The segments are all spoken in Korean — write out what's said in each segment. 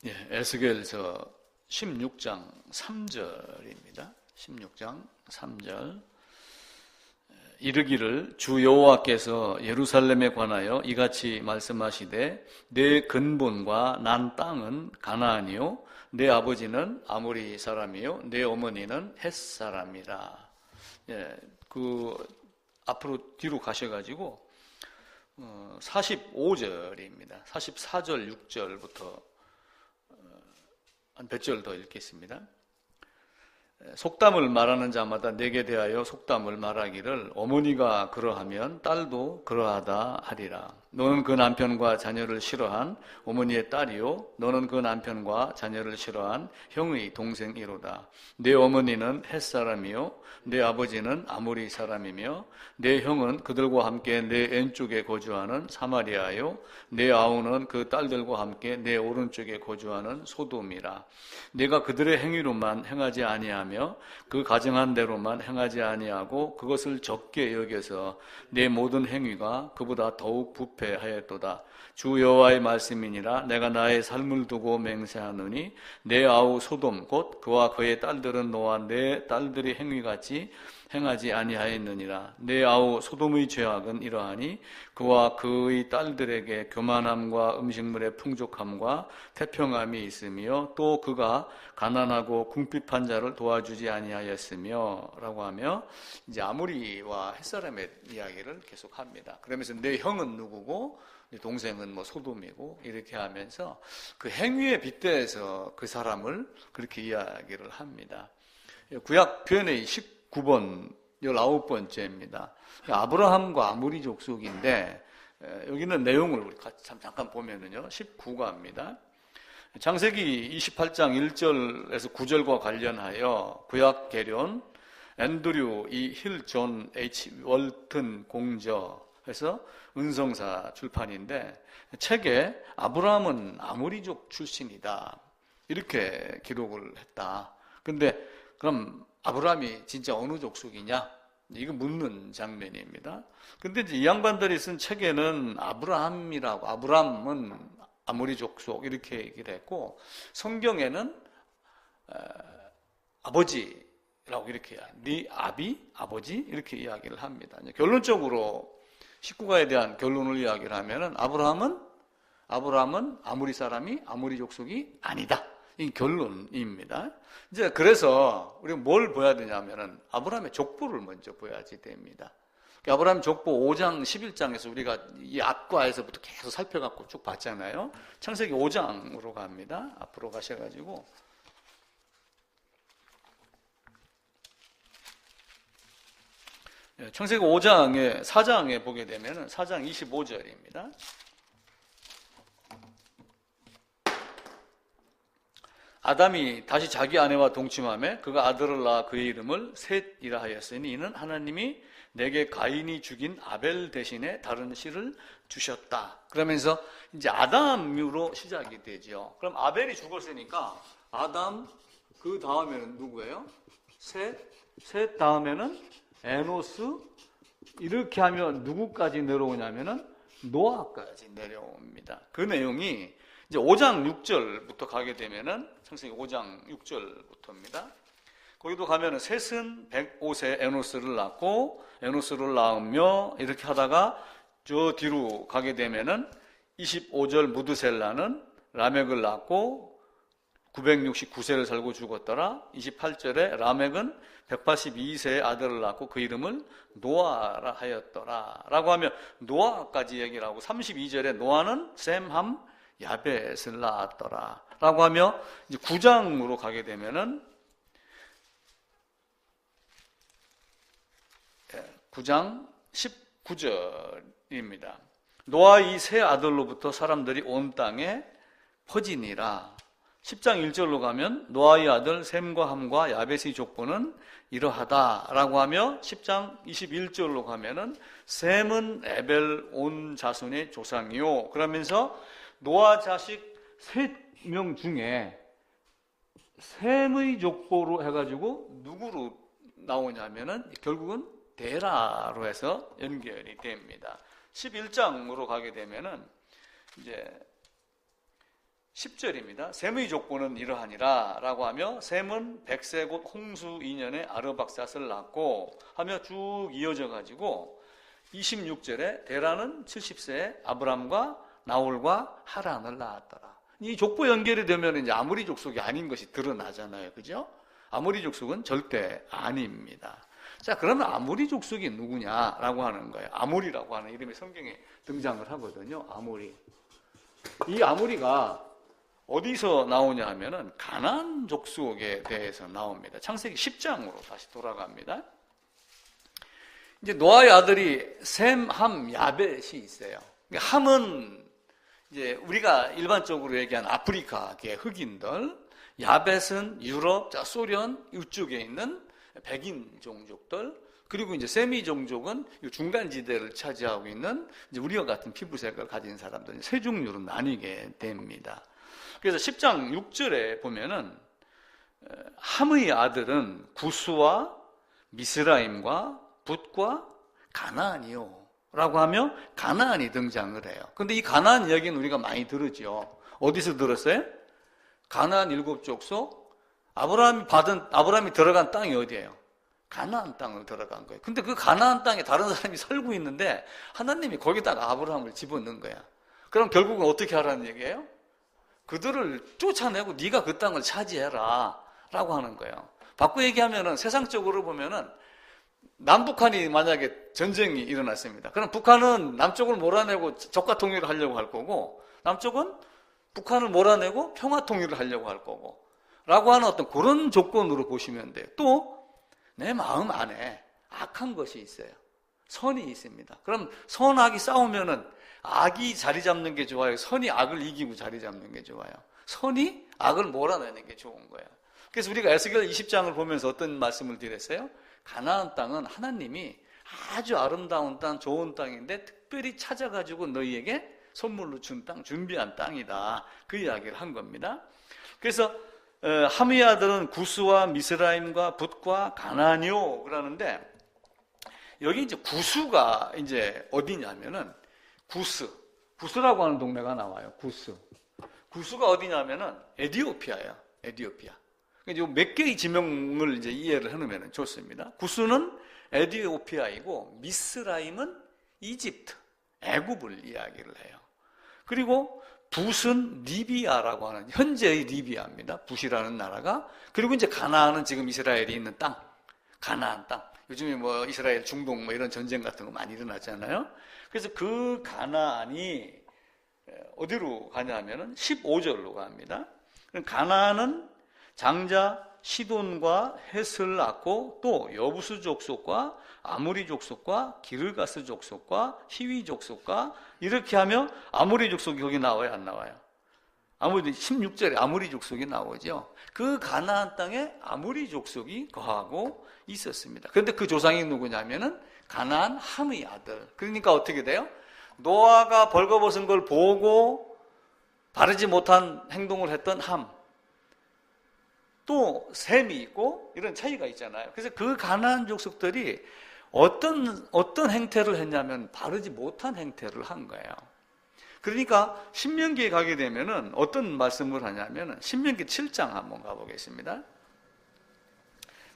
에스겔서 16장 3절입니다. 16장 3절. 이르기를 주 여호와께서 예루살렘에 관하여 이같이 말씀하시되 내 근본과 난 땅은 가나안이요 내 아버지는 아모리 사람이요 내 어머니는 헷 사람이라. 앞으로 뒤로 가셔가지고 45절입니다. 44절 6절부터 한 몇 절 더 읽겠습니다. 속담을 말하는 자마다 내게 대하여 속담을 말하기를 어머니가 그러하면 딸도 그러하다 하리라. 너는 그 남편과 자녀를 싫어한 어머니의 딸이요 너는 그 남편과 자녀를 싫어한 형의 동생이로다. 내 어머니는 헷 사람이요 내 아버지는 아모리 사람이며 내 형은 그들과 함께 내 왼쪽에 거주하는 사마리아요 내 아우는 그 딸들과 함께 내 오른쪽에 거주하는 소돔이라. 내가 그들의 행위로만 행하지 아니하며 그 가정한 대로만 행하지 아니하고 그것을 적게 여겨서 내 모든 행위가 그보다 더욱 부패하였도다. 주 여호와의 말씀이니라. 내가 나의 삶을 두고 맹세하노니 내 아우 소돔 곧 그와 그의 딸들은 너와 내 딸들의 행위같이 행하지 아니하였느니라. 내 아우 소돔의 죄악은 이러하니 그와 그의 딸들에게 교만함과 음식물의 풍족함과 태평함이 있으며 또 그가 가난하고 궁핍한 자를 도와주지 아니하였으며 라고 하며 이제 아모리와 햇사람의 이야기를 계속합니다. 그러면서 내 형은 누구고 내 동생은 뭐 소돔이고 이렇게 하면서 그 행위에 빗대서 그 사람을 그렇게 이야기를 합니다. 구약 표현의 19번 19번째입니다. 아브라함과 아모리 족속인데 여기는 내용을 우리 같이 잠깐 보면은요 19가입니다. 창세기 28장 1절에서 9절과 관련하여 구약 개론 앤드류 E. 힐 존 H. 월튼 공저에서 은성사 출판인데 책에 아브라함은 아모리족 출신이다 이렇게 기록을 했다. 근데 그럼 아브라함이 진짜 어느 족속이냐? 이거 묻는 장면입니다. 근데 이제 이 양반들이 쓴 책에는 아브라함은 아모리 족속 이렇게 얘기를 했고 성경에는 아버지라고 이렇게 네 아버지 이렇게 이야기를 합니다. 결론적으로 19가에 대한 결론을 이야기를 하면은 아브라함은 아모리 사람이 아모리 족속이 아니다. 이 결론입니다. 이제 그래서 우리가 뭘 보여야 되냐면은 아브라함의 족보를 먼저 보여야지 됩니다. 아브라함 족보 5장 11장에서 우리가 이 앞과에서부터 계속 살펴갖고 쭉 봤잖아요. 창세기 5장으로 갑니다. 앞으로 가셔가지고 창세기 5장의 4장에 보게 되면은 4장 25절입니다. 아담이 다시 자기 아내와 동침하며 그가 아들을 낳아 그의 이름을 셋이라 하였으니 이는 하나님이 내게 가인이 죽인 아벨 대신에 다른 씨를 주셨다. 그러면서 이제 아담으로 시작이 되죠. 그럼 아벨이 죽었으니까 아담 그 다음에는 누구예요? 셋 다음에는 에노스 이렇게 하면 누구까지 내려오냐면은 노아까지 내려옵니다. 그 내용이 이제 5장 6절부터 가게 되면은 창세기 5장 6절부터입니다. 거기도 가면은 셋은 105세 에노스를 낳고 에노스를 낳으며 이렇게 하다가 저 뒤로 가게 되면은 25절 무드셀라는 라멕을 낳고 969세를 살고 죽었더라. 28절에 라멕은 182세의 아들을 낳고 그 이름을 노아라 하였더라 라고 하면 노아까지 얘기를 하고 32절에 노아는 셈, 함, 야벳을 낳았더라 라고 하며 이제 9장으로 가게 되면은 9장 19절입니다. 노아 이 세 아들로부터 사람들이 온 땅에 퍼지니라. 10장 1절로 가면 노아의 아들 셈과 함과 야벳의 족보는 이러하다라고 하며 10장 21절로 가면은 셈은 에벨 온 자손의 조상이요. 그러면서 노아 자식 3명 중에 셈의 족보로 해가지고 누구로 나오냐면은 결국은 데라로 해서 연결이 됩니다. 11장으로 가게 되면은 이제 10절입니다. 셈의 족보는 이러하니라 라고 하며 셈은 100세 곧 홍수 2년에 아르박삿을 낳고 하며 쭉 이어져 가지고 26절에 데라는 70세에 아브람과 나홀과 하란을 낳았더라. 이 족보 연결이 되면 이제 아모리 족속이 아닌 것이 드러나잖아요. 그죠? 아모리 족속은 절대 아닙니다. 자, 그러면 아모리 족속이 누구냐라고 하는 거예요. 아모리라고 하는 이름이 성경에 등장을 하거든요. 아모리. 이 아모리가 어디서 나오냐 하면은 가나안 족속에 대해서 나옵니다. 창세기 10장으로 다시 돌아갑니다. 이제 노아의 아들이 셈, 함, 야벳이 있어요. 함은 이제 우리가 일반적으로 얘기한 아프리카계 흑인들, 야벳은 유럽, 소련 이쪽에 있는 백인 종족들, 그리고 이제 세미 종족은 중간 지대를 차지하고 있는 이제 우리와 같은 피부색을 가진 사람들, 세 종류로 나뉘게 됩니다. 그래서 10장 6절에 보면은 함의 아들은 구스와 미스라임과 붓과 가나안이요 라고 하며 가나안이 등장을 해요. 근데 이 가나안 이야기는 우리가 많이 들었죠. 어디서 들었어요? 가나안 7족속, 아브라함이 들어간 땅이 어디예요? 가나안 땅을 들어간 거예요. 근데 그 가나안 땅에 다른 사람이 살고 있는데 하나님이 거기다가 아브라함을 집어넣은 거야. 그럼 결국은 어떻게 하라는 얘기예요? 그들을 쫓아내고 네가 그 땅을 차지해라 라고 하는 거예요. 바꿔 얘기하면은 세상적으로 보면은 남북한이 만약에 전쟁이 일어났습니다. 그럼 북한은 남쪽을 몰아내고 적과 통일을 하려고 할 거고, 남쪽은 북한을 몰아내고 평화 통일을 하려고 할 거고 라고 하는 어떤 그런 조건으로 보시면 돼요. 또 내 마음 안에 악한 것이 있어요. 선이 있습니다. 그럼 선악이 싸우면은 악이 자리 잡는 게 좋아요? 선이 악을 이기고 자리 잡는 게 좋아요? 선이 악을 몰아내는 게 좋은 거예요. 그래서 우리가 에스겔 20장을 보면서 어떤 말씀을 드렸어요? 가나안 땅은 하나님이 아주 아름다운 땅, 좋은 땅인데 특별히 찾아가지고 너희에게 선물로 준 땅, 준비한 땅이다. 그 이야기를 한 겁니다. 그래서 함의 아들은 구스와 미스라임과 붓과 가나안이요 그러는데, 여기 이제 구스가 이제 어디냐면은 구스라고 하는 동네가 나와요. 구스가 어디냐면은 에티오피아예요. 에티오피아. 이제 몇 개의 지명을 이제 이해를 해놓으면 좋습니다. 구스는 에티오피아이고 미스라임은 이집트, 애굽을 이야기를 해요. 그리고 붓은 리비아라고 하는 현재의 리비아입니다. 붓이라는 나라가. 그리고 이제 가나안은 지금 이스라엘이 있는 땅, 가나안 땅. 요즘에 뭐 이스라엘 중동 뭐 이런 전쟁 같은 거 많이 일어나잖아요. 그래서 그 가나안이 어디로 가냐면은 15절로 갑니다. 가나안은 장자 시돈과 헷을 낳고 또 여부스 족속과 아모리 족속과 기르가스 족속과 히위 족속과 이렇게 하며 아모리 족속이 거기 나와요, 안 나와요? 아모리 16절에 아모리 족속이 나오죠. 그 가나안 땅에 아모리 족속이 거하고 있었습니다. 그런데 그 조상이 누구냐면은 가나안 함의 아들. 그러니까 어떻게 돼요? 노아가 벌거벗은 걸 보고 바르지 못한 행동을 했던 함, 또 셈이 있고 이런 차이가 있잖아요. 그래서 그 가나안 족속들이 어떤 행태를 했냐면 바르지 못한 행태를 한 거예요. 그러니까 신명기에 가게 되면은 어떤 말씀을 하냐면은 신명기 7장 한번 가보겠습니다.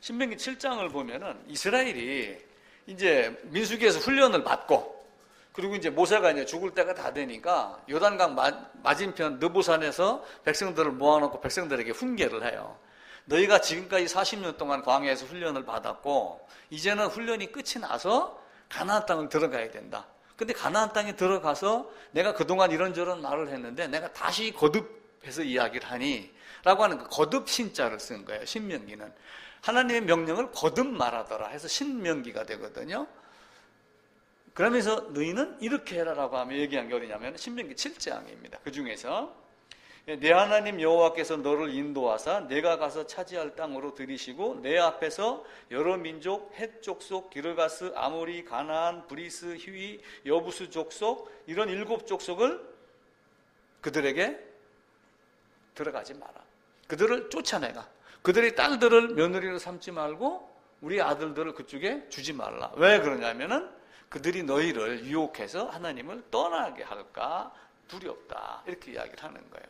신명기 7장을 보면은 이스라엘이 이제 민수기에서 훈련을 받고, 그리고 이제 모세가 이제 죽을 때가 다 되니까 요단강 맞은편 느보산에서 백성들을 모아놓고 백성들에게 훈계를 해요. 너희가 지금까지 40년 동안 광야에서 훈련을 받았고 이제는 훈련이 끝이 나서 가나안 땅을 들어가야 된다. 근데 가나안 땅에 들어가서 내가 그동안 이런저런 말을 했는데 내가 다시 거듭해서 이야기를 하니 라고 하는 그 거듭 신자를 쓴 거예요. 신명기는 하나님의 명령을 거듭 말하더라 해서 신명기가 되거든요. 그러면서 너희는 이렇게 해라라고 하면 얘기한 게 어디냐면 신명기 7장입니다. 그 중에서 내 하나님 여호와께서 너를 인도하사 내가 가서 차지할 땅으로 들이시고 내 앞에서 여러 민족 헷 족속, 기르가스, 아모리, 가나안, 브리스, 히위, 여부스 족속 이런 7 족속을 그들에게 들어가지 마라. 그들을 쫓아내가. 그들의 딸들을 며느리로 삼지 말고 우리 아들들을 그쪽에 주지 말라. 왜 그러냐면은 그들이 너희를 유혹해서 하나님을 떠나게 할까 두렵다. 이렇게 이야기를 하는 거예요.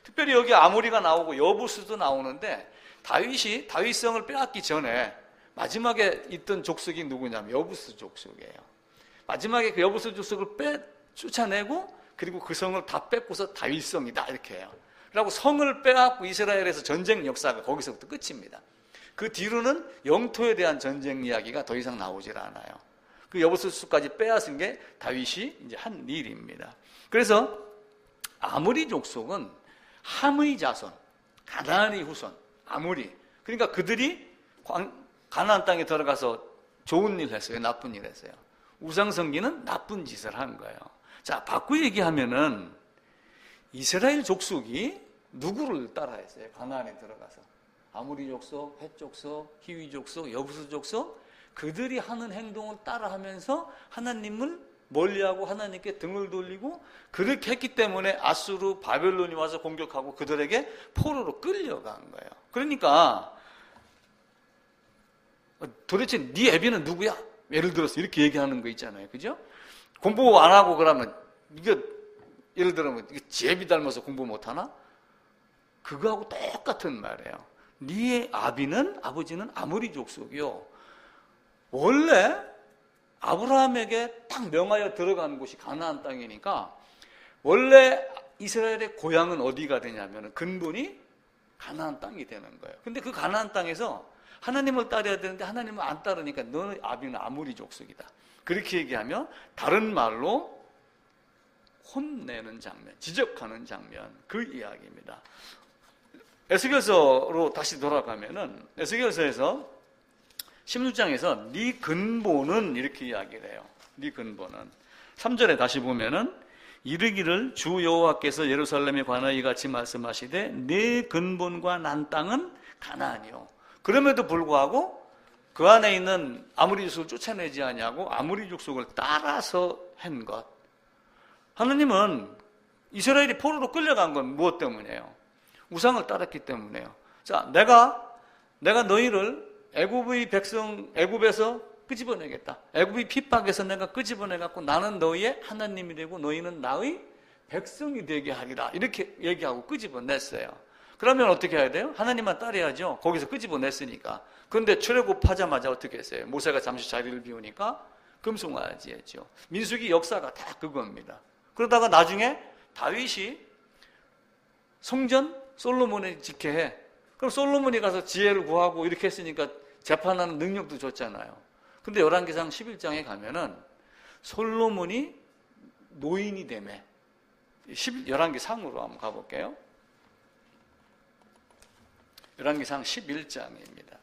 특별히 여기 아모리가 나오고 여부스도 나오는데 다윗이 다윗성을 빼앗기 전에 마지막에 있던 족속이 누구냐면 여부스 족속이에요. 마지막에 그 여부스 족속을 쫓아내고 그리고 그 성을 다 뺏고서 다윗성이다 이렇게 해요. 그리고 성을 빼앗고 이스라엘에서 전쟁 역사가 거기서부터 끝입니다. 그 뒤로는 영토에 대한 전쟁 이야기가 더 이상 나오질 않아요. 그 여부스까지 빼앗은 게 다윗이 이제 한 일입니다. 그래서 아모리 족속은 함의 자손, 가나안의 후손, 아모리. 그러니까 그들이 가나안 땅에 들어가서 좋은 일 했어요, 나쁜 일 했어요. 우상 섬기는 나쁜 짓을 한 거예요. 자, 바꾸어 얘기하면은 이스라엘 족속이 누구를 따라했어요? 가나안에 들어가서 아모리 족속, 헷 족속, 히위 족속, 여부스 족속, 그들이 하는 행동을 따라하면서 하나님을 멀리하고 하나님께 등을 돌리고 그렇게 했기 때문에 아수르, 바벨론이 와서 공격하고 그들에게 포로로 끌려간 거예요. 그러니까 도대체 네 애비는 누구야? 예를 들어서 이렇게 얘기하는 거 있잖아요. 그죠? 공부 안 하고 그러면 이거 예를 들면 지 애비 닮아서 공부 못 하나? 그거하고 똑같은 말이에요. 네 아버지는 아모리 족속이요. 원래 아브라함에게 딱 명하여 들어가는 곳이 가나안 땅이니까 원래 이스라엘의 고향은 어디가 되냐면 근본이 가나안 땅이 되는 거예요. 근데 그 가나안 땅에서 하나님을 따라야 되는데 하나님을 안 따르니까 너는 아비는 아모리 족속이다. 그렇게 얘기하면 다른 말로 혼내는 장면, 지적하는 장면, 그 이야기입니다. 에스겔서로 다시 돌아가면은 에스겔서에서 16장에서 네 근본은 이렇게 이야기를 해요. 네 근본은 3절에 다시 보면은 이르기를 주 여호와께서 예루살렘에 관하여 이같이 말씀하시되 네 근본과 난 땅은 가나안이요. 그럼에도 불구하고 그 안에 있는 아모리 족속을 쫓아내지 아니하고 아모리 족속을 따라서 한 것. 하나님은 이스라엘이 포로로 끌려간 건 무엇 때문이에요? 우상을 따랐기 때문에요. 자, 내가 너희를 애굽의 백성, 애굽에서 끄집어내겠다. 애굽의 핍박에서 내가 끄집어내갖고 나는 너희의 하나님이 되고 너희는 나의 백성이 되게 하리라. 이렇게 얘기하고 끄집어냈어요. 그러면 어떻게 해야 돼요? 하나님만 따라야죠. 거기서 끄집어냈으니까. 그런데 출애굽하자마자 어떻게 했어요? 모세가 잠시 자리를 비우니까 금송아지 했죠. 민수기 역사가 다 그겁니다. 그러다가 나중에 다윗이 성전 솔로몬에 짓게 해. 그럼 솔로몬이 가서 지혜를 구하고 이렇게 했으니까 재판하는 능력도 줬잖아요. 근데 열왕기상 11장에 가면은 솔로몬이 노인이 되매. 열왕기상으로 한번 가볼게요. 열왕기상 11장입니다.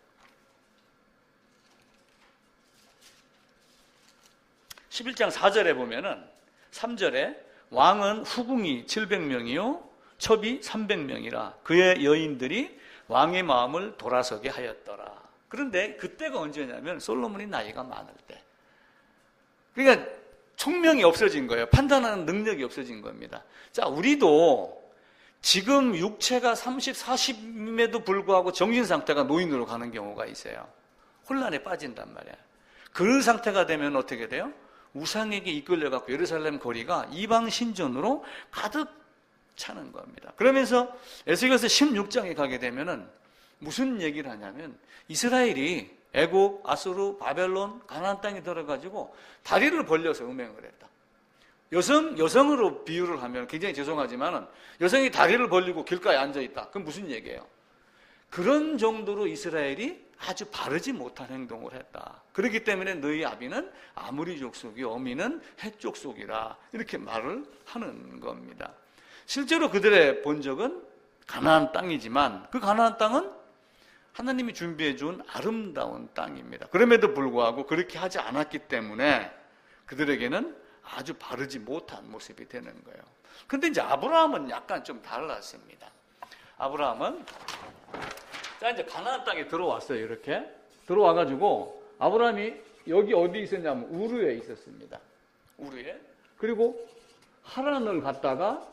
11장 4절에 보면은 3절에 왕은 후궁이 700명이요 첩이 300명이라 그의 여인들이 왕의 마음을 돌아서게 하였더라. 그런데 그때가 언제냐면 솔로몬이 나이가 많을 때. 그러니까 총명이 없어진 거예요. 판단하는 능력이 없어진 겁니다. 자, 우리도 지금 육체가 30, 40임에도 불구하고 정신 상태가 노인으로 가는 경우가 있어요. 혼란에 빠진단 말이에요. 그 상태가 되면 어떻게 돼요? 우상에게 이끌려갖고 예루살렘 거리가 이방 신전으로 가득 차는 겁니다. 그러면서 에스겔서 16장에 가게 되면은 무슨 얘기를 하냐면 이스라엘이 애굽, 아수르, 바벨론, 가나안 땅에 들어가지고 다리를 벌려서 음행을 했다. 여성으로 비유를 하면 굉장히 죄송하지만은 여성이 다리를 벌리고 길가에 앉아 있다. 그건 무슨 얘기예요? 그런 정도로 이스라엘이 아주 바르지 못한 행동을 했다. 그렇기 때문에 너희 아비는 아모리 족속이 어미는 헷 족속이라 이렇게 말을 하는 겁니다. 실제로 그들의 본적은 가나안 땅이지만 그 가나안 땅은 하나님이 준비해 준 아름다운 땅입니다. 그럼에도 불구하고 그렇게 하지 않았기 때문에 그들에게는 아주 바르지 못한 모습이 되는 거예요. 근데 이제 아브라함은 약간 좀 달랐습니다. 아브라함은 자 이제 가나안 땅에 들어왔어요. 이렇게 들어와가지고 아브라함이 여기 어디 있었냐면 우르에 있었습니다. 우르에. 그리고 하란을 갔다가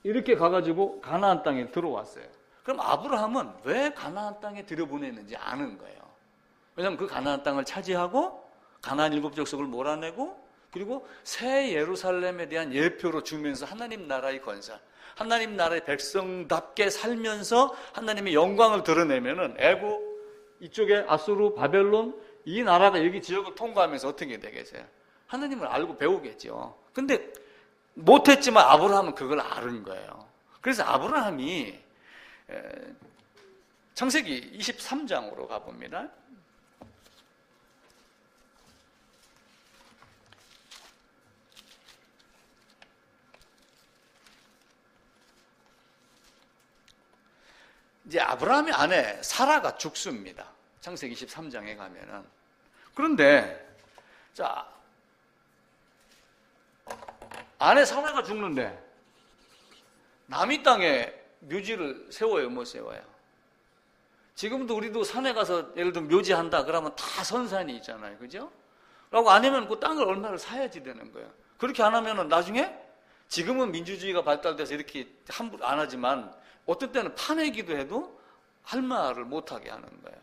이렇게 가가지고 가나안 땅에 들어왔어요. 그럼 아브라함은 왜 가나안 땅에 들여보냈는지 아는 거예요. 왜냐하면 그 가나안 땅을 차지하고 가나안 일곱 족속을 몰아내고 그리고 새 예루살렘에 대한 예표로 주면서 하나님 나라의 건설, 하나님 나라의 백성답게 살면서 하나님의 영광을 드러내면은 애국 이쪽에 아수르, 바벨론 이 나라가 여기 지역을 통과하면서 어떻게 되겠어요? 하나님을 알고 배우겠죠. 근데 못했지만 아브라함은 그걸 아는 거예요. 그래서 아브라함이 창세기 23장으로 가봅니다. 이제 아브라함의 아내 사라가 죽습니다. 창세기 23장에 가면은. 그런데 자, 아내 사라가 죽는데 남이 땅에 묘지를 세워요, 못 세워요? 지금도 우리도 산에 가서 예를 들면 묘지한다 그러면 다 선산이 있잖아요, 그죠? 라고 안 하면 그 땅을 얼마를 사야지 되는 거예요. 그렇게 안 하면은 나중에 지금은 민주주의가 발달돼서 이렇게 함부로 안 하지만 어떤 때는 파내기도 해도 할 말을 못하게 하는 거예요.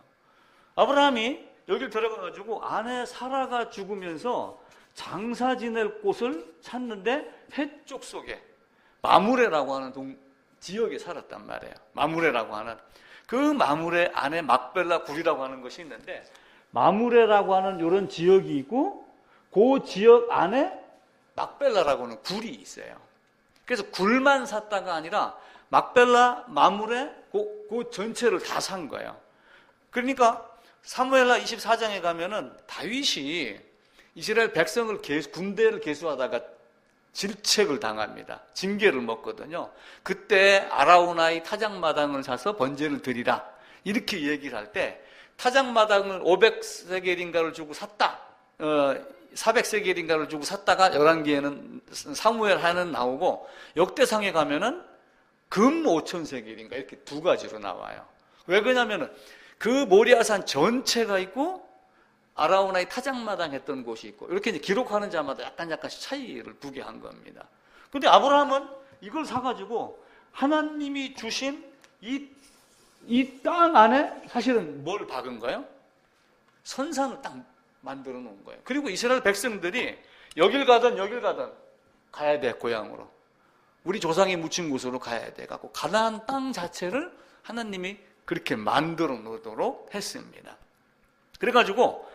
아브라함이 여길 들어가가지고 아내 사라가 죽으면서 장사 지낼 곳을 찾는데 해쪽 속에 마므레라고 하는 지역에 살았단 말이에요. 마므레라고 하는 그 마므레 안에 막벨라 굴이라고 하는 것이 있는데 마므레라고 하는 이런 지역이 있고 그 지역 안에 막벨라라고 하는 굴이 있어요. 그래서 굴만 샀다가 아니라 막벨라, 마므레 그 전체를 다 산 거예요. 그러니까 사무엘하 24장에 가면은 다윗이 이스라엘 백성을 군대를 계수하다가 질책을 당합니다. 징계를 먹거든요. 그때 아라우나의 타작마당을 사서 번제를 드리라 이렇게 얘기를 할 때 타작마당을 500세겔인가를 주고 샀다. 400세겔인가를 주고 샀다가 11개에는 사무엘하는 나오고 역대상에 가면은 금 5,000세겔인가 이렇게 두 가지로 나와요. 왜 그러냐면은 그 모리아산 전체가 있고 아라우나의 타작마당 했던 곳이 있고 이렇게 이제 기록하는 자마다 약간씩 차이를 두게 한 겁니다. 근데 아브라함은 이걸 사가지고 하나님이 주신 이 땅 안에 사실은 뭘 박은 거예요? 선산을 딱 만들어 놓은 거예요. 그리고 이스라엘 백성들이 여길 가든 가야 돼, 고향으로. 우리 조상이 묻힌 곳으로 가야 돼. 갖고 가나안 땅 자체를 하나님이 그렇게 만들어 놓도록 했습니다. 그래가지고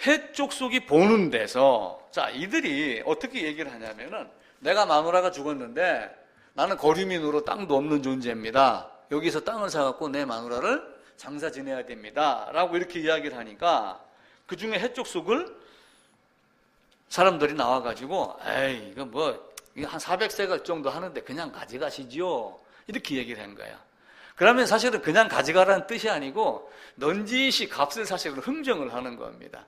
해쪽 속이 보는 데서 자 이들이 어떻게 얘기를 하냐면은 내가 마누라가 죽었는데 나는 거류민으로 땅도 없는 존재입니다. 여기서 땅을 사갖고 내 마누라를 장사 지내야 됩니다. 라고 이렇게 이야기를 하니까 그 중에 해쪽 속을 사람들이 나와가지고 에이 이거 뭐 한 400세겔 정도 하는데 그냥 가져가시지요. 이렇게 얘기를 한 거야. 그러면 사실은 그냥 가져가라는 뜻이 아니고 넌지시 값을 사실은 흥정을 하는 겁니다.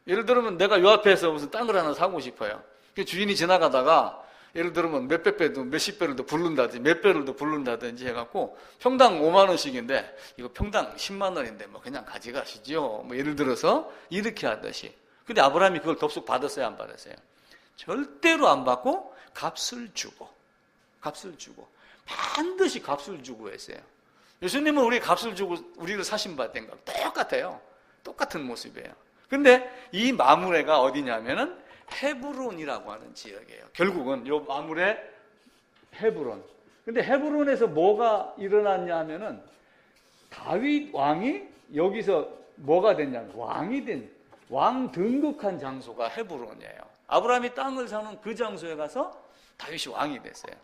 예를 들면 내가 요 앞에서 무슨 땅을 하나 사고 싶어요. 주인이 지나가다가 예를 들면 몇백 배도 몇십 배를 더 부른다든지 몇 배를 더 부른다든지 해갖고 평당 5만 원씩인데 이거 평당 10만 원인데 뭐 그냥 가져가시죠. 뭐 예를 들어서 이렇게 하듯이. 근데 아브라함이 그걸 덥석 받았어요, 안 받았어요? 절대로 안 받고 값을 주고 반드시 값을 주고 했어요. 예수님은 우리 값을 주고 우리를 사신받은 거 똑같아요. 똑같은 모습이에요. 근데 이 마므레가 어디냐면은 헤브론이라고 하는 지역이에요. 결국은 요 마므레 헤브론. 근데 헤브론에서 뭐가 일어났냐 하면은 다윗 왕이 여기서 뭐가 됐냐면 왕 등극한 장소가 헤브론이에요. 아브라함이 땅을 사는 그 장소에 가서 다윗이 왕이 됐어요.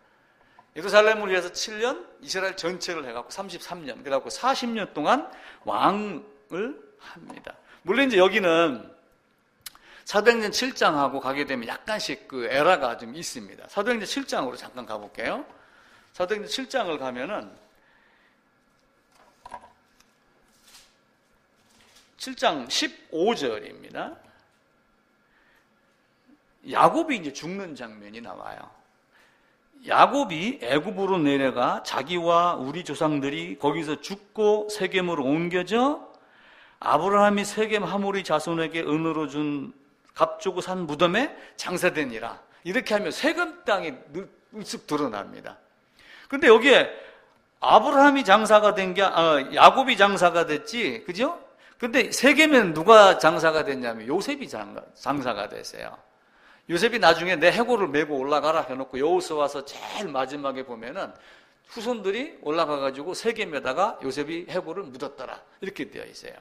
예루살렘을 위해서 7년, 이스라엘 전체를 해갖고 33년, 그래갖고 40년 동안 왕을 합니다. 물론 이제 여기는 사도행전 7장하고 가게 되면 약간씩 그 에라가 좀 있습니다. 사도행전 7장으로 잠깐 가볼게요. 사도행전 7장을 가면은 7장 15절입니다. 야곱이 이제 죽는 장면이 나와요. 야곱이 애굽으로 내려가 자기와 우리 조상들이 거기서 죽고 세겜으로 옮겨져 아브라함이 세겜 하모리 자손에게 은으로 준 값 주고 산 무덤에 장사되니라. 이렇게 하면 세겜 땅이 쓱 드러납니다. 근데 여기에 아브라함이 장사가 된 게 야곱이 장사가 됐지, 그죠? 근데 세겜에는 누가 장사가 됐냐면 요셉이 장사가 됐어요. 요셉이 나중에 내 해골을 메고 올라가라 해놓고 여호수아 와서 제일 마지막에 보면은 후손들이 올라가가지고 세겜에다가 요셉이 해골을 묻었더라 이렇게 되어 있어요.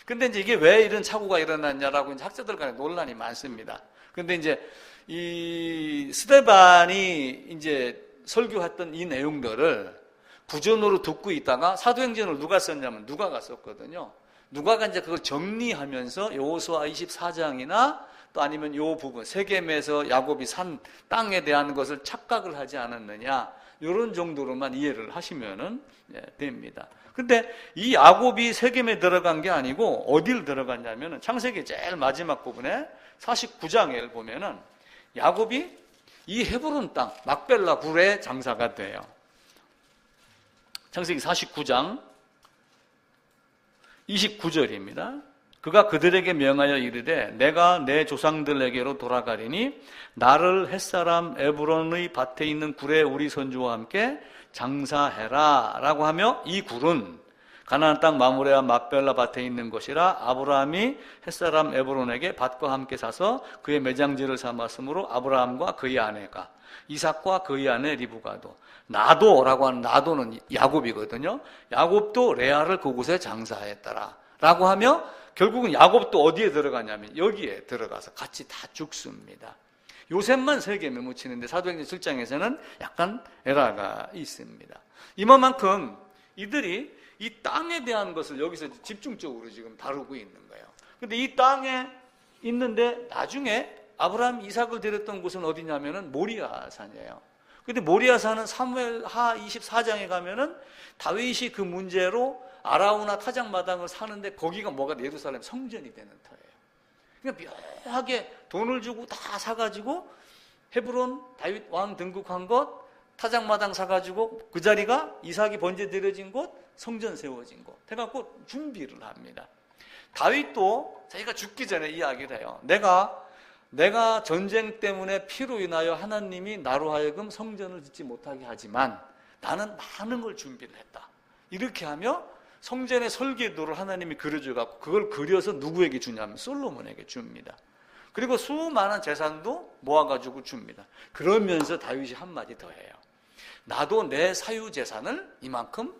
근데 이제 이게 왜 이런 착오가 일어났냐라고 이제 학자들 간에 논란이 많습니다. 근데 이제 이 스데반이 이제 설교했던 이 내용들을 부전으로 듣고 있다가 사도행전을 누가 썼냐면 누가가 썼거든요. 누가가 이제 그걸 정리하면서 여호수아 24장이나 또 아니면 요 부분 세겜에서 야곱이 산 땅에 대한 것을 착각을 하지 않았느냐 이런 정도로만 이해를 하시면은 됩니다. 근데 이 야곱이 세겜에 들어간 게 아니고 어딜 들어갔냐면은 창세기 제일 마지막 부분에 49장에 보면은 야곱이 이 헤브론 땅 막벨라 굴의 장사가 돼요. 창세기 49장 29절입니다. 그가 그들에게 명하여 이르되 내가 내 조상들에게로 돌아가리니 나를 햇사람 에브론의 밭에 있는 굴에 우리 선주와 함께 장사해라 라고 하며 이 굴은 가나안 땅 마므레와 막벨라 밭에 있는 것이라 아브라함이 햇사람 에브론에게 밭과 함께 사서 그의 매장지를 삼았으므로 아브라함과 그의 아내가 이삭과 그의 아내 리브가도 나도라고 하는 나도는 야곱이거든요. 야곱도 레아를 그곳에 장사했더라 라고 하며 결국은 야곱도 어디에 들어가냐면 여기에 들어가서 같이 다 죽습니다. 요셉만 세겜에 묻히는데 사도행전 7장에서는 약간 에러가 있습니다. 이만큼 이들이 이 땅에 대한 것을 여기서 집중적으로 지금 다루고 있는 거예요. 근데 이 땅에 있는데 나중에 아브라함 이삭을 데렸던 곳은 어디냐면은 모리아산이에요. 근데 모리아산은 사무엘하 24장에 가면은 다윗이 그 문제로 아라우나 타작마당을 사는데 거기가 뭐가 예루살렘 성전이 되는 터예요. 그러니까 묘하게 돈을 주고 다 사가지고 헤브론 다윗 왕 등극한 것 타작마당 사가지고 그 자리가 이삭이 번제 드려진 곳 성전 세워진 곳 해갖고 준비를 합니다. 다윗도 자기가 죽기 전에 이야기를 해요. 내가 전쟁 때문에 피로 인하여 하나님이 나로 하여금 성전을 짓지 못하게 하지만 나는 많은 걸 준비를 했다. 이렇게 하며 성전의 설계도를 하나님이 그려줘갖고 그걸 그려서 누구에게 주냐면 솔로몬에게 줍니다. 그리고 수많은 재산도 모아가지고 줍니다. 그러면서 다윗이 한마디 더 해요. 나도 내 사유 재산을 이만큼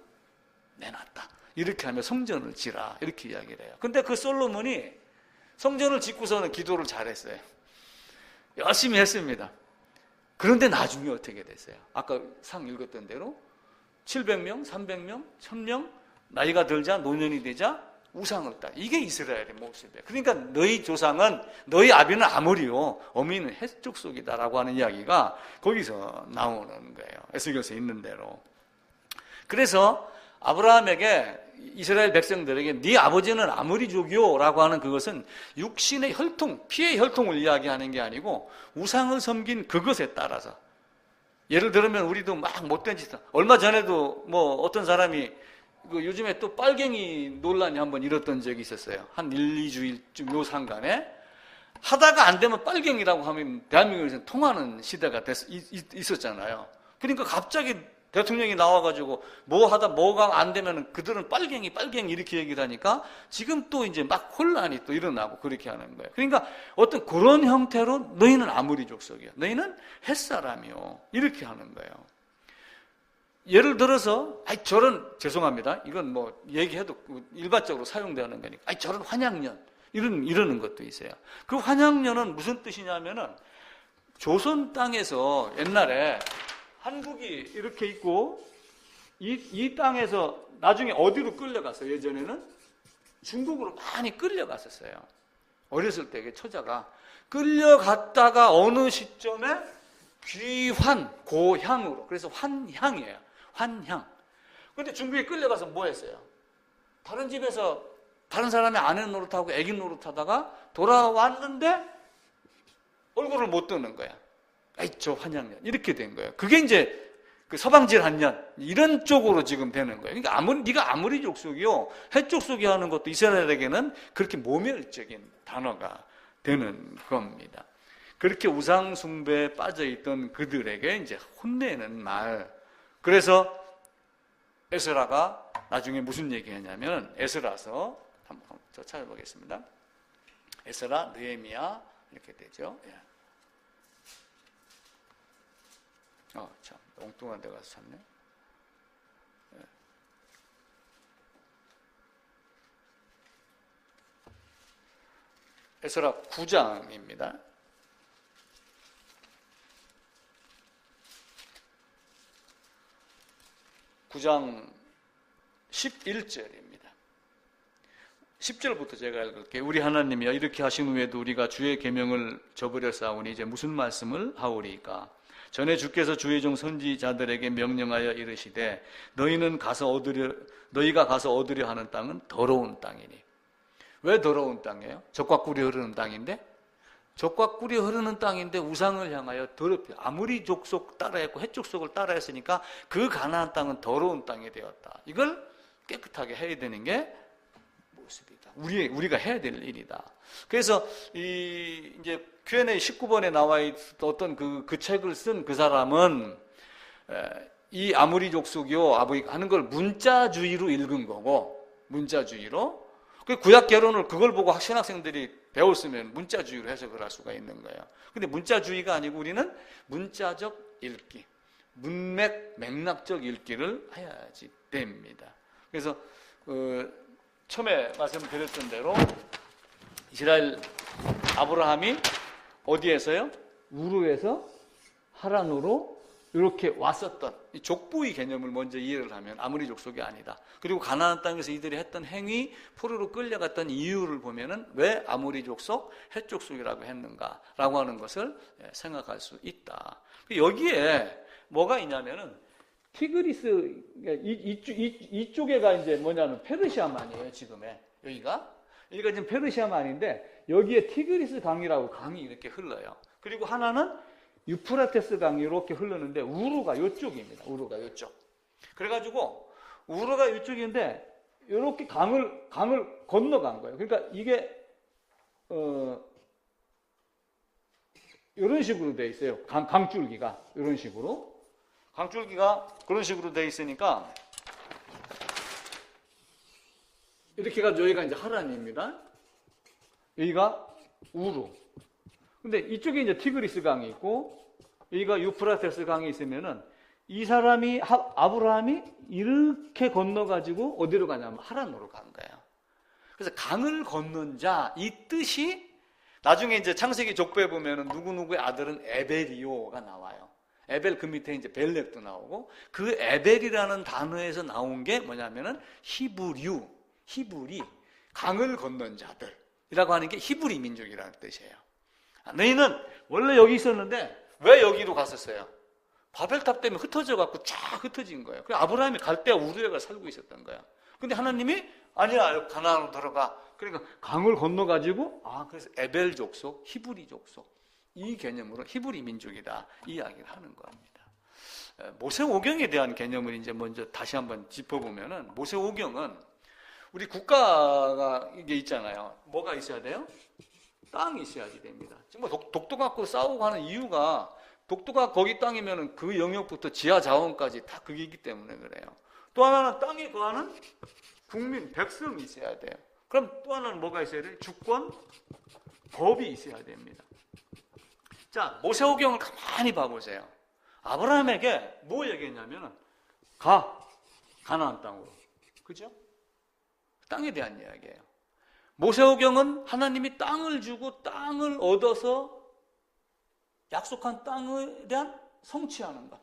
내놨다. 이렇게 하며 성전을 지라. 이렇게 이야기를 해요. 근데 그 솔로몬이 성전을 짓고서는 기도를 잘했어요. 열심히 했습니다. 그런데 나중에 어떻게 됐어요? 아까 상 읽었던 대로 700명, 300명, 1000명 나이가 들자 노년이 되자 우상을 따. 이게 이스라엘의 모습이에요. 그러니까 너희 조상은 너희 아비는 아모리요 어미는 헷 족속이다라고 하는 이야기가 거기서 나오는 거예요. 에스겔서에 있는 대로. 그래서 아브라함에게 이스라엘 백성들에게 네 아버지는 아모리족이요 라고 하는 그것은 육신의 혈통, 피의 혈통을 이야기하는 게 아니고 우상을 섬긴 그것에 따라서 예를 들면 우리도 막 못된 짓 얼마 전에도 뭐 어떤 사람이 요즘에 또 빨갱이 논란이 한번 일었던 적이 있었어요. 한 1, 2주일쯤 요 상간에 하다가 안 되면 빨갱이라고 하면 대한민국에서 통하는 시대가 있었잖아요. 그러니까 갑자기 대통령이 나와가지고 뭐 하다 뭐가 안 되면 그들은 빨갱이 이렇게 얘기를 하니까 지금 또 이제 막 혼란이 또 일어나고 그렇게 하는 거예요. 그러니까 어떤 그런 형태로 너희는 아무리 족속이야. 너희는 햇사람이요. 이렇게 하는 거예요. 예를 들어서 죄송합니다. 이건 뭐 얘기해도 일반적으로 사용되는 거니까 저런 환양년 이러는 것도 있어요. 그 환양년은 무슨 뜻이냐면은 조선 땅에서 옛날에 한국이 이렇게 있고 이 땅에서 나중에 어디로 끌려갔어요? 예전에는 중국으로 많이 끌려갔었어요. 어렸을 때 처자가 끌려갔다가 어느 시점에 귀환, 고향으로. 그래서 환향이에요. 환향. 근데 중국에 끌려가서 뭐 했어요? 다른 집에서 다른 사람의 아내 노릇하고 애기 노릇하다가 돌아왔는데 얼굴을 못 뜨는 거야. 저 환양년. 이렇게 된 거예요. 그게 이제 그 서방질한년 이런 쪽으로 지금 되는 거예요. 그러니까 네가 아무리 족속이요, 해족속이 하는 것도 이스라엘에게는 그렇게 모멸적인 단어가 되는 겁니다. 그렇게 우상 숭배에 빠져 있던 그들에게 이제 혼내는 말. 그래서 에스라가 나중에 무슨 얘기했냐면 에스라서 한번 저 찾아보겠습니다. 에스라, 느헤미야 이렇게 되죠. 참 엉뚱한 데 가서 찾네. 에스라 9장입니다. 9장 11절입니다. 10절부터 제가 읽을게요. 우리 하나님이여 이렇게 하신 후에도 우리가 주의 계명을 저버렸사오니 이제 무슨 말씀을 하오리까? 전에 주께서 주의 종 선지자들에게 명령하여 이르시되 너희가 가서 얻으려 하는 땅은 더러운 땅이니. 왜 더러운 땅이에요? 젖과 꿀이 흐르는 땅인데, 젖과 꿀이 흐르는 땅인데 우상을 향하여 더럽혀. 아무리 족속 따라했고 헷족속을 따라했으니까 그 가나안 땅은 더러운 땅이 되었다. 이걸 깨끗하게 해야 되는 게 모습이다. 우리가 해야 될 일이다. 그래서 이제 Q&A 19번에 나와 있던 어떤 그 책을 쓴 그 사람은 이 아무리 족속이요 하는 걸 문자주의로 읽은 거고, 문자주의로. 그 구약 개론을 그걸 보고 신학생들이 배웠으면 문자주의로 해석을 할 수가 있는 거예요. 근데 문자주의가 아니고 우리는 문자적 읽기, 맥락적 읽기를 해야지 됩니다. 그래서 처음에 말씀드렸던 대로 이스라엘 아브라함이 어디에서요? 우르에서 하란으로 이렇게 왔었던 이 족보의 개념을 먼저 이해를 하면 아무리 족속이 아니다. 그리고 가나안 땅에서 이들이 했던 행위, 포로로 끌려갔던 이유를 보면은 왜 아무리 족속, 헷 족속이라고 했는가라고 하는 것을 생각할 수 있다. 여기에 뭐가 있냐면은 티그리스 이쪽에가 이제 뭐냐면 페르시아만이에요. 지금의 여기가 지금 페르시아만인데 여기에 티그리스 강이라고 강이 이렇게 흘러요. 그리고 하나는 유프라테스 강이 이렇게 흐르는데 우르가 이쪽입니다. 우르가 이쪽. 그래가지고 우르가 이쪽인데 이렇게 강을 건너간 거예요. 그러니까 이게 이런 식으로 돼 있어요. 강줄기가 이런 식으로. 강줄기가 그런 식으로 돼 있으니까 이렇게 해가지고 여기가 이제 하란입니다. 여기가 우르. 근데 이쪽에 이제 티그리스 강이 있고 여기가 유프라테스 강이 있으면은 이 사람이 아브라함이 이렇게 건너가지고 어디로 가냐면 하란으로 간 거예요. 그래서 강을 건넌 자 이 뜻이 나중에 이제 창세기 족보에 보면은 누구누구의 아들은 에벨이요가 나와요. 에벨 그 밑에 이제 벨렉도 나오고 그 에벨이라는 단어에서 나온 게 뭐냐면은 히브리 강을 건넌 자들이라고 하는 게 히브리 민족이라는 뜻이에요. 너희는 원래 여기 있었는데 왜 여기로 갔었어요? 바벨탑 때문에 흩어져 갖고 쫙 흩어진 거예요. 그래서 아브라함이 갈대아 우르에가 살고 있었던 거야. 근데 하나님이 아니야 가나안으로 들어가. 그러니까 강을 건너 가지고 그래서 에벨 족속, 히브리 족속 이 개념으로 히브리 민족이다 이야기를 하는 겁니다. 모세오경에 대한 개념을 이제 먼저 다시 한번 짚어보면은 모세오경은 우리 국가가 이게 있잖아요. 뭐가 있어야 돼요? 땅이 있어야지 됩니다. 정말 독도 갖고 싸우고 하는 이유가 독도가 거기 땅이면 그 영역부터 지하 자원까지 다 그기기 때문에 그래요. 또 하나는 땅에 거하는 국민, 백성이 있어야 돼요. 그럼 또 하나는 뭐가 있어야 돼요? 주권, 법이 있어야 됩니다. 자, 모세오경을 가만히 봐보세요. 아브라함에게 뭐 얘기했냐면 가나안 땅으로. 그죠? 땅에 대한 이야기예요. 모세오경은 하나님이 땅을 주고 땅을 얻어서 약속한 땅에 대한 성취하는 것.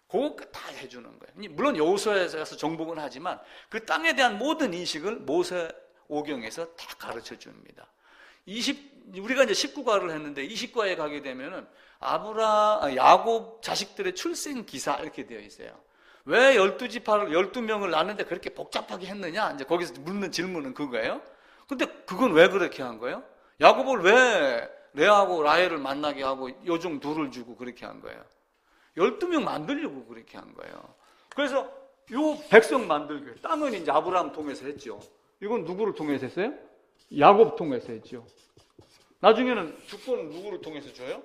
그거 다 해주는 거예요. 물론 여호수아에서 정복은 하지만 그 땅에 대한 모든 인식을 모세오경에서 다 가르쳐 줍니다. 우리가 이제 19과를 했는데 20과에 가게 되면은 야곱 자식들의 출생 기사 이렇게 되어 있어요. 왜 12지파를 12명을 낳는데 그렇게 복잡하게 했느냐? 이제 거기서 묻는 질문은 그거예요. 근데 그건 왜 그렇게 한 거예요? 야곱을 왜 레아하고 라헬을 만나게 하고 여종 둘을 주고 그렇게 한 거예요? 12명 만들려고 그렇게 한 거예요. 그래서 요 백성 만들기 땅은 이제 아브라함 통해서 했죠. 이건 누구를 통해서 했어요? 야곱 통해서 했죠. 나중에는 주권은 누구를 통해서 줘요?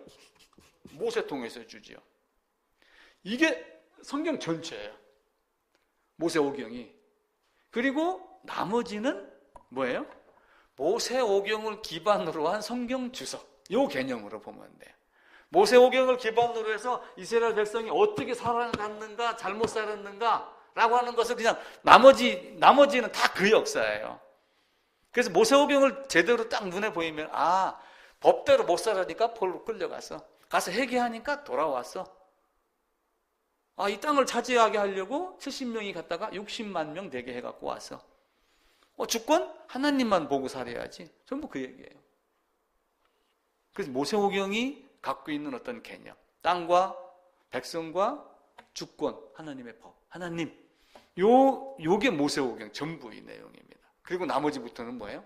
모세 통해서 주지요. 이게 성경 전체예요. 모세오경이. 그리고 나머지는 뭐예요? 모세오경을 기반으로 한 성경 주석. 요 개념으로 보면 돼요. 모세오경을 기반으로 해서 이스라엘 백성이 어떻게 살아갔는가, 잘못 살았는가라고 하는 것을 그냥 나머지는 다 그 역사예요. 그래서 모세오경을 제대로 딱 눈에 보이면 법대로 못 살아니까 포로로 끌려가서 가서 회개하니까 돌아왔어. 이 땅을 차지하게 하려고 70명이 갔다가 60만 명 되게 해갖고 왔어. 주권? 하나님만 보고 살아야지. 전부 그 얘기예요. 그래서 모세오경이 갖고 있는 어떤 개념, 땅과 백성과 주권, 하나님의 법, 하나님, 요게 모세오경 전부의 내용입니다. 그리고 나머지부터는 뭐예요?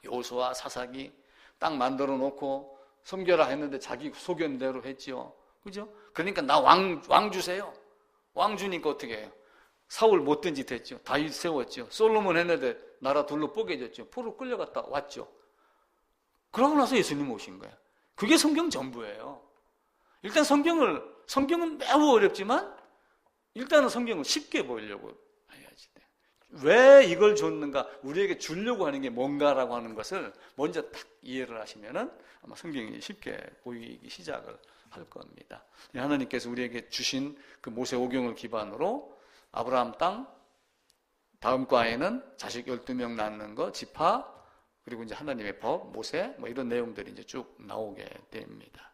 여호수아, 사사기 땅 만들어 놓고 섬겨라 했는데 자기 소견대로 했지요. 그죠? 그러니까 나 왕 주세요. 왕 주니까 어떻게 해요? 사울 못된 짓 했죠. 다윗 세웠죠. 솔로몬 했는데 나라 둘로 뽀개졌죠. 포로 끌려갔다 왔죠. 그러고 나서 예수님 오신 거예요. 그게 성경 전부예요. 일단 성경은 매우 어렵지만 일단은 성경을 쉽게 보이려고 해야지. 왜 이걸 줬는가, 우리에게 주려고 하는 게 뭔가라고 하는 것을 먼저 딱 이해를 하시면은 아마 성경이 쉽게 보이기 시작을 할 겁니다. 하나님께서 우리에게 주신 그 모세오경을 기반으로 아브라함 땅, 다음 과에는 자식 12명 낳는 거, 지파, 그리고 이제 하나님의 법, 모세, 이런 내용들이 이제 쭉 나오게 됩니다.